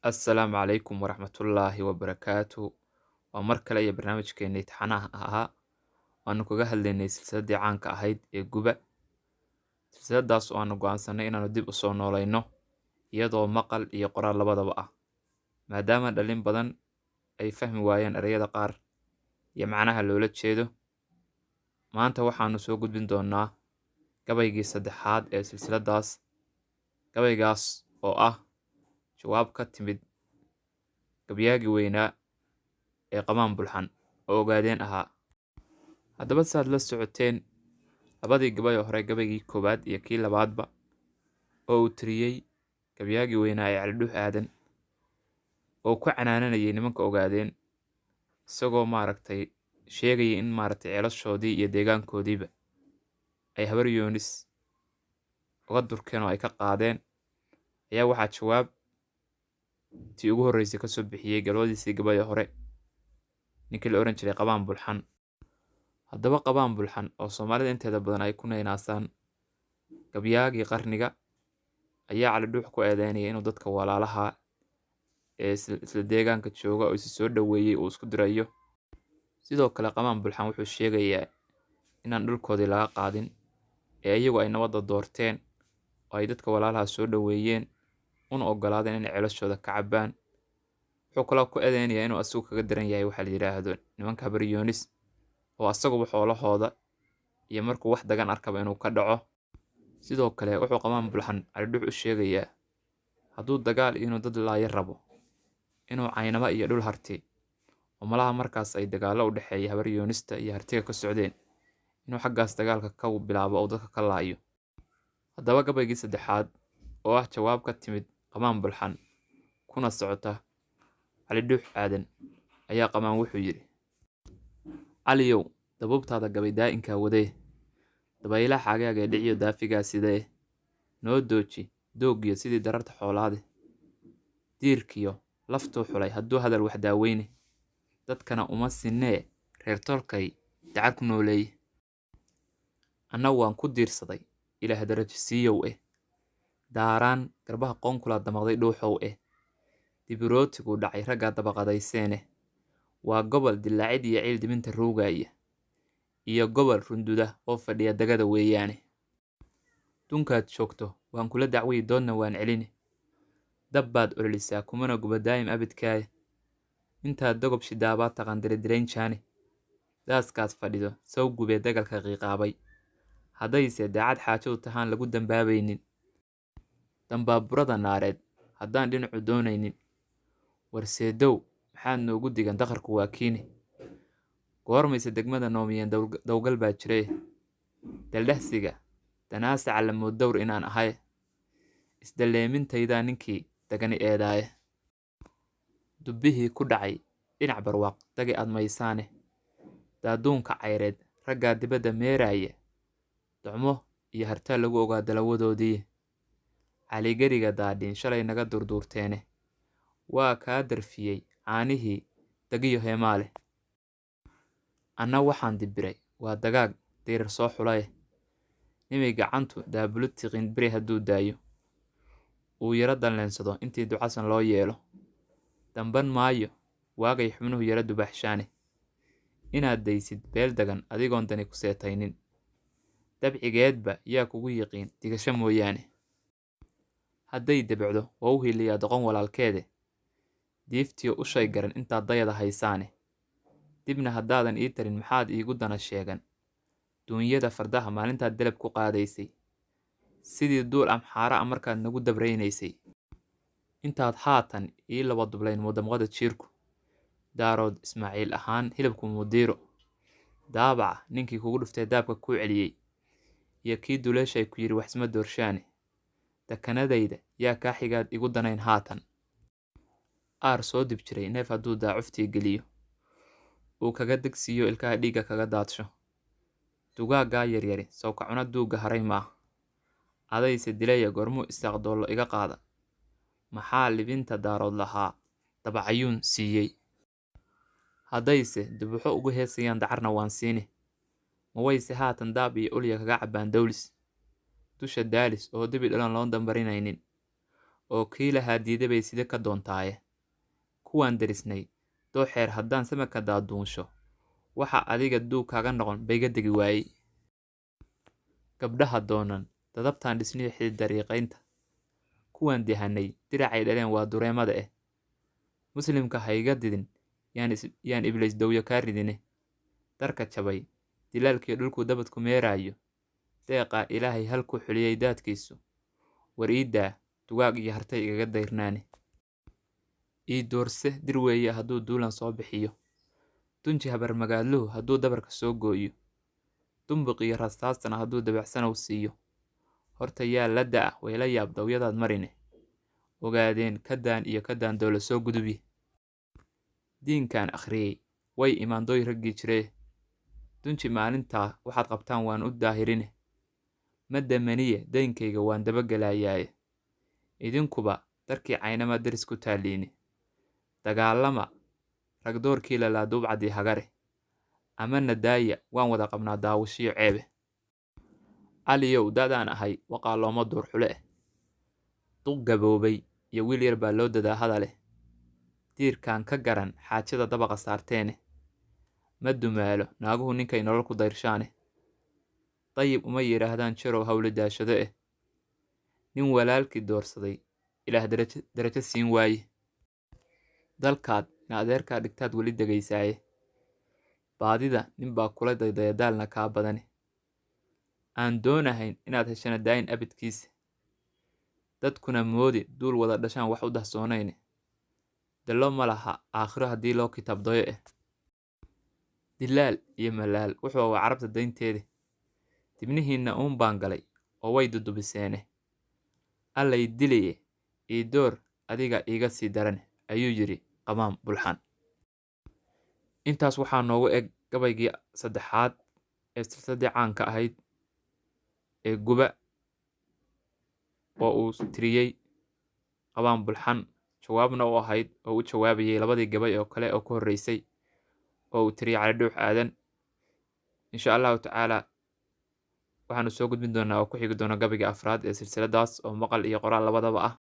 Assalaamu calaykum waraxmatullaahi wabarakaatuh. Waa mar kale iyo barnaamijkeennii taxanaha ahaa waanu kaga hadlaynay silsiladdii caanka ahayd ee Guba. Silsiladaas oo aanu go'aansanay inaanu dib u soo noolayno iyadoo maqal iyo qoraal labadaba ah, maadaama dhalin badan ay fahmi waayeen ereyada qaar iyo macnaha loola jeedo. Maanta waxaanu soo gudbin doonaa gabaygii saddexaad ee silsiladaas. Gabaygaas oo ah jawaab ka timid gabyaagii weynaa ee Qamaan Bulxan oo ogaadeen ahaa. Haddaba saad la socoteen labadii gabay oo hore, gabaygii koowaad iyo kii labaadba, oo uu tiriyey gabyaagii weynaa ee Cali Dhuux Aadan, oo ku canaananayay nimanka ogaadeen, isagoo sheegayay in ceelashoodii iyo deegaankoodiiba ay habar yoonis uga durkeen oo ay ka qaadeen, ayaa waxaa jawaab tii ugu horreysay ka soo bixiyey galwadiisii gabay hore ninkii la oran jiray Qamaan Bulxan. Haddaba Qamaan Bulxan oo Soomaalida inteeda badan ay ku neynaasaan gabyaagii qarniga, ayaa Cali Dhuux ku eedeynaya inuu dadka walaalaha ee isla deegaanka jooga oo isi soo dhoweeyey uu isku dirayo. Sidoo kale Qamaan Bulxan wuxuu sheegayaa inaan dhulkoodii laga qaadin ee iyagu ay nabadda doorteen oo ay dadka walaalaha soo dhoweeyeen una oggolaadeen inay ceelashooda ka cabbaan. Wuxuu kaloo ku eedeynayaa inuu asigu kaga daran yahay waxa la yidhaahdo nimanka habar yoonis, oo asaguba xoolahooda iyo markuu wax dagan arkaba inuu ka dhaco. Sidoo kale wuxuu Qamaan Bulxan Cali Dhuux u sheegayaa hadduu dagaal iyo inuu dad laayo rabo, inuu Caynaba iyo dhul harti oo malaha markaas ay dagaallo u dhexeeya habar yoonista iyo hartiga ka socdeen, inuu xaggaas dagaalka ka bilaabo oo dadka ka laayo. Haddaba gabaygii saddexaad oo ah jawaab ka timid Qamaan Bulxan kuna socota Cali Dhuux Aadan, ayaa Qamaan wuxuu yidhi: Caliyow, dabuubtaada gabay daa'inkaa wadee, dabaylaha xagaaga ee dhiciyo daafigaa sidee, noo dooji dooggiyo sidii dararta xoolaade, diirkiyo laftuu xulay hadduu hadal wax daaweyne, dadkana uma sinnee reer tolkay dacar ku nooleeye. Anna waan ku diirsaday ilaah darajo siiyow daaraan garbaha qoonkula damaqday dhuuxow dibirootiguu dhacay raggaa dabaqadayseene, waa gobol dilaacid iyo ciil diminta ruugaya, iyo gobol runduda oo fadhiya dagada weeyaane. Dunkaad joogto waan kula dacwiyi doodna waan celine, dab baad ololisaa kumana guba daa'im abidkaaye, intaad dogob shidaabaad taqaan diridirayn jaane, daaskaas fadhido saw gubee dagalka qiiqaabay, haddayse daacad xaajadu tahaan lagu dambaabaynin, dambaaburada naareed haddaan dhinacu doonaynin, warseedow maxaad noogu digan daqarku waa kiine, goormayse degmada noomiyeen dowgal baa jiree, daldhahsiga danaasaca lamood dowr inaan ahaye, isdalleemintaydaa ninkii dagani eedaaye, dubbihii ku dhacay dhinac barwaaq dagi admaysaane, daaduunka cayreed raggaa dibadda meeraaya, docmo iyo hartaa lagu ogaa dalawadoodii, caligeriga daadhiin shalay naga durduurteene, waa kaa darfiyey caanihii dagiyo heemaale. Anna waxaan dibiray waa dagaag diirar soo xulaye, nimay gacantu daabulu tiqin beri hadduu daayo, uu yaro danleensado intii ducasan loo yeelo, damban maayo waagay xubnuhu yaro dubaxshaane, inaad daysid beel dagan adigoon dani ku seetaynin, dabcigeedba yaa kugu yiqiin digasho mooyaane. Hadday debacdo waa u hiliyaa doqon walaalkeede, diiftiyo u shay garan intaad dayada haysaane, dibna haddaadan ii tarin maxaad iigu dana sheegan, duunyada fardaha maalintaad delab ku qaadaysay, sidii duul amxaara a markaad nagu dabraynaysay, intaad haatan ii laba dublayn mudamqada jiirku, daarood Ismaaciil ahaan hilibku mudiiro, daabaca ninkii kugu dhuftee daabka kuu celiyey, iyo kii duleeshay ku yidhi waxsma doorshaane, dakanadayda yaa kaa xigaad igu danayn haatan, aar soo dib jiray neef hadduu daacuftii geliyo, uu kaga degsiiyo ilkaha dhiigga kaga daadsho, dugaaggaa yaryari sawka cuna duugga haray maah, adayse dilaya goormuu isaaqdoollo iga qaada, maxaa libinta daarood lahaa dabacayuun siiyey, haddayse dubuxo ugu heesayaan dacarna waan siine, ma wayse haatan daab iyo ulya kaga cabbaan dawlis, dusha daalis oo debi dhalan loo dambarinaynin, oo kii lahaa diiday bay side ka doontaaye. Kuwaan derisnay dooxeer haddaan samirka daaduunsho, waxa adiga duug kaaga noqon bayga degi waayey. Gabdhaha doonan dadabtaan dhisniyo xidid dariiqaynta. Kuwaan dihanay diracay dhaleen waa dureemada eh. Muslimka ha iga didin yaan ibliis dawyo kaa ridine. Darka jabay dilaalkii dhulku dabadku meeraayo. Deeqaa ilaahay halkuu xuliyey daadkiisu. War iidaa dugaag iyo hartay igaga dayrnaane. Ii doorse dir weeye hadduu duulan soo bixiyo. Dunji habar magaadluhu hadduu dabarka soo gooyo. Dumbuq iyo rastaastana hadduu dabacsanow siiyo. Horta yaa la da'a way la yaab dawyadaad marine. Ogaadeen kadaan dowla soo gudubi. Diinkaan akhriyey way imaandooy raggii jiree. Dunji maalintaa waxaad qabtaan waan u daahirine. Madda maniye daynkayga waan dabagelayaaye. Idinkuba darkii caynama daris ku taaliine. Dagaalama ragdoorkii lalaa duubcadii hagare. Ama nadaaya waan wada qabnaa daawashiyo ceebe. Aliyow dadaan ahay waqaa looma duur xule eh. Duq gaboobay iyo wiil yar baa loo dadaa hadaleh. Diirkaan ka garan xaajada dabaqa saarteene. Ma dumaalo naaguhu ninkay nolol ku dayrshaane. Dayib uma yidhaahdaan jarow hawli daashado eh. Nin walaalkii doorsaday ilaah darajo siin waaye. Dalkaad in adeerkaa dhigtaad weli degaysaaye. Baadida ninbaa kula daydayadaalna kaa badane. Aan doonahayn inaad heshana daayin abidkiisa. Dadkuna moodi duul wada dhashaan wax u dahsoonayne. Dallo ma laha aakhiro haddii loo kitaab doyo eh. Dilaal iyo malaal wuxuu waa carabta daynteede. Dibnihiinna baan galay oo way dudubiseene. Allay diliye ii door adiga iiga sii darane ayuu yidhi Qamaam Bulxan. Intaas waxaa noogu eg gabaygii saddexaad ee silsiladii caanka ahayd ee guba oo uu tiriyey Qamaam Bulxan, jawaabna u ahayd oo u jawaabayay labadii gabay oo kale oo ku horreysay oo uu tiriyey Cali Dhuux Aadan. Insha Allahu tacaala waxaanu soo gudbin doonaa oo ku xigi doona gabayga afraad ee silsiladaas oo maqal iyo qoraal labadaba ah.